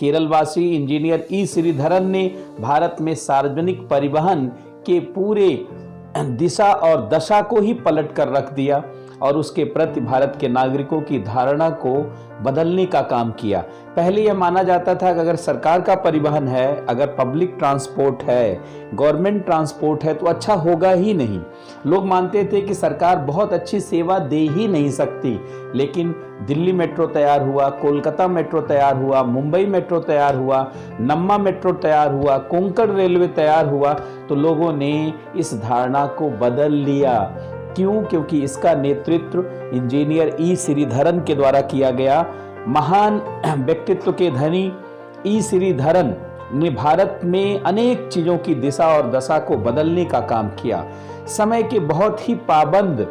केरलवासी engineer ई श्रीधरन ने भारत में सार्वजनिक परिवहन के पूरे दिशा और दशा को ही पलट कर रख दिया और उसके प्रति भारत के नागरिकों की धारणा को बदलने का काम किया। पहले यह माना जाता था कि अगर सरकार का परिवहन है, अगर पब्लिक ट्रांसपोर्ट है, गवर्नमेंट ट्रांसपोर्ट है तो अच्छा होगा ही नहीं। लोग मानते थे कि सरकार बहुत अच्छी सेवा दे ही नहीं सकती। लेकिन दिल्ली मेट्रो तैयार हुआ, कोलकाता मेट्रो तैयार हुआ, मुंबई मेट्रो तैयार हुआ, नम्मा मेट्रो तैयार हुआ, कोंकण रेलवे तैयार हुआ, तो लोगों ने इस धारणा को बदल लिया। क्यों? क्योंकि इसका नेतृत्व इंजीनियर ई श्रीधरन के द्वारा किया गया। महान व्यक्तित्व के धनी ई श्रीधरन ने भारत में अनेक चीजों की दिशा और दशा को बदलने का काम किया। समय के बहुत ही पाबंद,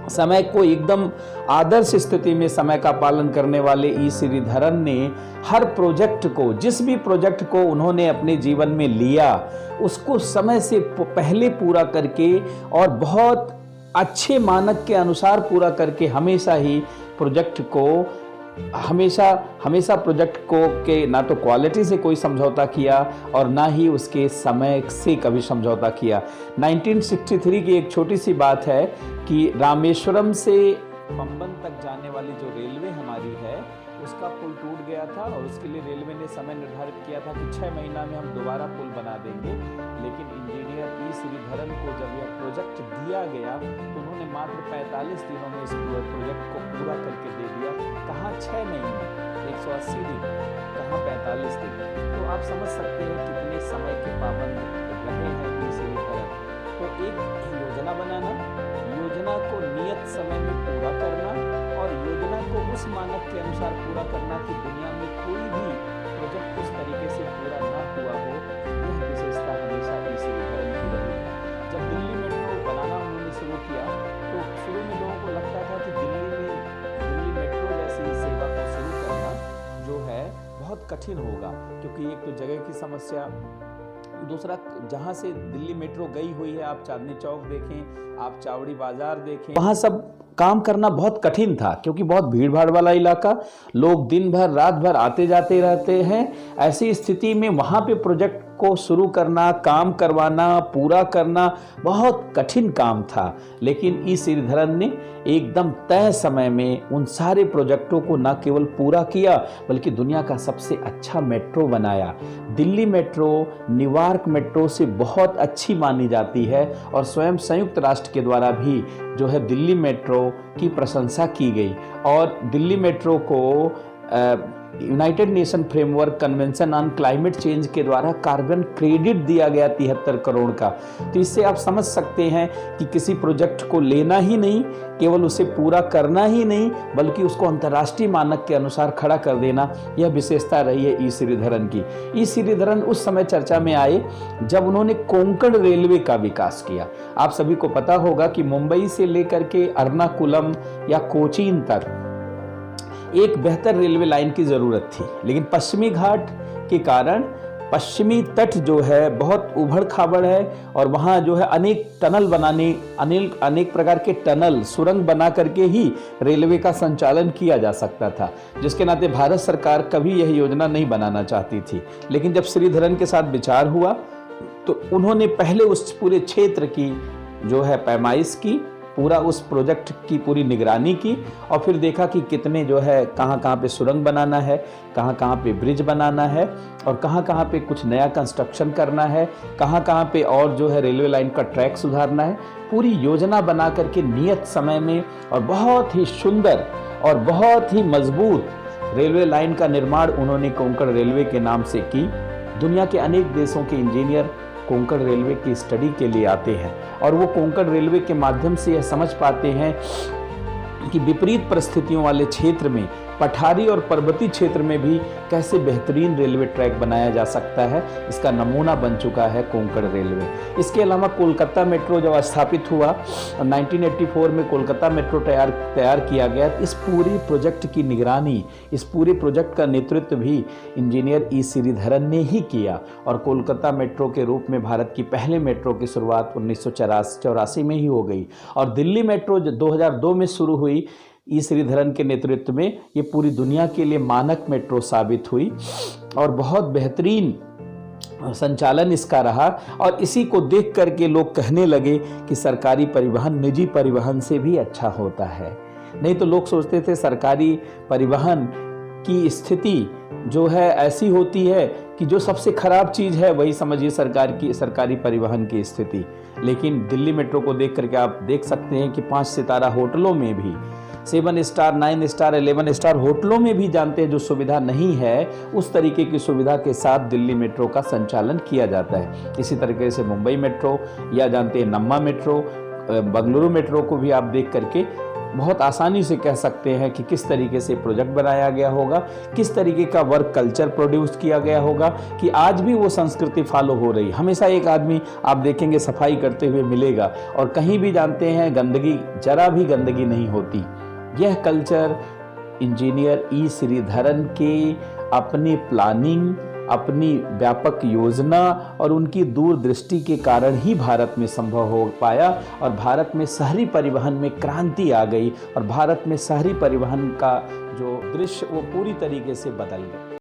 समय को एकदम आदर्श स्थिति में समय का पालन करने वाले ई श्रीधरन ने हर प्रोजेक्ट को, जिस भी प्रोजेक्ट को उन्होंने अपने जीवन में लिया, उसको समय से पहले पूरा करके और बहुत अच्छे मानक के अनुसार पूरा करके हमेशा प्रोजेक्ट को के ना तो क्वालिटी से कोई समझौता किया और ना ही उसके समय से कभी समझौता किया। 1963 की एक छोटी सी बात है कि रामेश्वरम से पंबन तक जाने वाली जो रेलवे हमारी है उसका पुल टूट गया था और उसके लिए रेलवे ने समय निर्धारित किया था कि 6 महीना में हम दोबारा पुल बना देंगे। लेकिन इंजीनियर ई श्रीधरन को जब यह प्रोजेक्ट दिया गया तो उन्होंने मात्र 45 दिनों में इस प्रोजेक्ट को पूरा करके दे दिया। कहाँ 6 महीने, 180 दिन, कहाँ 45 दिन। तो आप समझ सकते हैं कितने समय के पाबंद रहे हैं ई श्रीधरन। तो एक योजना बनाना, योजना को नियत समय में पूरा करना और योजना को उस मानक के अनुसार पूरा करना कि दुनिया में कोई भी प्रोजेक्ट उस तरीके से पूरा ना हुआ हो, यह विशेषता हमेशा ई श्रीधरन की रही। जब दिल्ली मेट्रो बनाना उन्होंने शुरू किया तो शुरू में लोगों को लगता था कि दिल्ली मेट्रो जैसी सेवा को शुरू करना जो है बहुत कठिन होगा, क्योंकि एक तो जगह की समस्या, दूसरा जहाँ से दिल्ली मेट्रो गई हुई है, आप चांदनी चौक देखें, आप चावड़ी बाजार देखें, वहाँ सब काम करना बहुत कठिन था क्योंकि बहुत भीड़ भाड़ वाला इलाका, लोग दिन भर रात भर आते जाते रहते हैं। ऐसी स्थिति में वहाँ पे प्रोजेक्ट को शुरू करना, काम करवाना, पूरा करना बहुत कठिन काम था। लेकिन ई श्रीधरन ने एकदम तय समय में उन सारे प्रोजेक्टों को न केवल पूरा किया बल्कि दुनिया का सबसे अच्छा मेट्रो बनाया। दिल्ली मेट्रो न्यूयॉर्क मेट्रो से बहुत अच्छी मानी जाती है और स्वयं संयुक्त राष्ट्र के द्वारा भी जो है दिल्ली मेट्रो की प्रशंसा की गई और दिल्ली मेट्रो को United nation framework convention on climate change के द्वारा कार्बन क्रेडिट दिया गया 73 करोड़ का। तो इससे आप समझ सकते हैं कि किसी प्रोजेक्ट को लेना ही नहीं, केवल उसे पूरा करना ही नहीं बल्कि उसको अंतर्राष्ट्रीय मानक के अनुसार खड़ा कर देना, यह विशेषता रही है ई श्रीधरन की। ई श्रीधरन उस समय चर्चा में आए जब उन्होंने कोंकण रेलवे का विकास किया। आप सभी को पता होगा कि मुंबई से लेकर के एर्नाकुलम या कोचीन तक एक बेहतर रेलवे लाइन की जरूरत थी, लेकिन पश्चिमी घाट के कारण पश्चिमी तट जो है बहुत उबड़ खाबड़ है और वहाँ जो है अनेक टनल बनाने, अनेक प्रकार के टनल, सुरंग बना करके ही रेलवे का संचालन किया जा सकता था, जिसके नाते भारत सरकार कभी यह योजना नहीं बनाना चाहती थी। लेकिन जब श्रीधरन के साथ विचार हुआ तो उन्होंने पहले उस पूरे क्षेत्र की जो है पैमाइश की, पूरा उस प्रोजेक्ट की पूरी निगरानी की और फिर देखा कि कितने जो है कहाँ पे सुरंग बनाना है, कहाँ पे ब्रिज बनाना है और कहाँ पे कुछ नया कंस्ट्रक्शन करना है, कहाँ पे और जो है रेलवे लाइन का ट्रैक सुधारना है। पूरी योजना बना करके नियत समय में और बहुत ही सुंदर और बहुत ही मजबूत रेलवे लाइन का निर्माण उन्होंने कोंकण रेलवे के नाम से की। दुनिया के अनेक देशों के इंजीनियर कोंकण रेलवे की स्टडी के लिए आते हैं और वो कोंकण रेलवे के माध्यम से यह समझ पाते हैं कि विपरीत परिस्थितियों वाले क्षेत्र में, पठारी और पर्वतीय क्षेत्र में भी कैसे बेहतरीन रेलवे ट्रैक बनाया जा सकता है। इसका नमूना बन चुका है कोंकण रेलवे। इसके अलावा कोलकाता मेट्रो जब स्थापित हुआ और 1984 में कोलकाता मेट्रो तैयार किया गया, इस पूरी प्रोजेक्ट की निगरानी, इस पूरे प्रोजेक्ट का नेतृत्व भी इंजीनियर ई श्रीधरन ने ही किया और कोलकाता मेट्रो के रूप में भारत की पहले मेट्रो की शुरुआत 1984 में ही हो गई और दिल्ली मेट्रो 2002 में शुरू हुई ई श्रीधरन के नेतृत्व में। ये पूरी दुनिया के लिए मानक मेट्रो साबित हुई और बहुत बेहतरीन संचालन इसका रहा। और इसी को देख करके लोग कहने लगे कि सरकारी परिवहन निजी परिवहन से भी अच्छा होता है। नहीं तो लोग सोचते थे सरकारी परिवहन की स्थिति जो है ऐसी होती है कि जो सबसे खराब चीज़ है वही समझिए सरकारी परिवहन की स्थिति। लेकिन दिल्ली मेट्रो को देख करके आप देख सकते हैं कि 5 सितारा होटलों में भी, 7 स्टार, 9 स्टार, 11 स्टार होटलों में भी जानते हैं जो सुविधा नहीं है उस तरीके की सुविधा के साथ दिल्ली मेट्रो का संचालन किया जाता है। इसी तरीके से मुंबई मेट्रो या जानते हैं नम्मा मेट्रो, बंगलुरु मेट्रो को भी आप देख करके बहुत आसानी से कह सकते हैं कि किस तरीके से प्रोजेक्ट बनाया गया होगा, किस तरीके का वर्क कल्चर प्रोड्यूस किया गया होगा कि आज भी वो संस्कृति फॉलो हो रही। हमेशा एक आदमी आप देखेंगे सफाई करते हुए मिलेगा और कहीं भी जानते हैं गंदगी, जरा भी गंदगी नहीं होती। यह कल्चर इंजीनियर ई श्रीधरन के अपनी प्लानिंग, अपनी व्यापक योजना और उनकी दूरदृष्टि के कारण ही भारत में संभव हो पाया और भारत में शहरी परिवहन में क्रांति आ गई और भारत में शहरी परिवहन का जो दृश्य वो पूरी तरीके से बदल गया।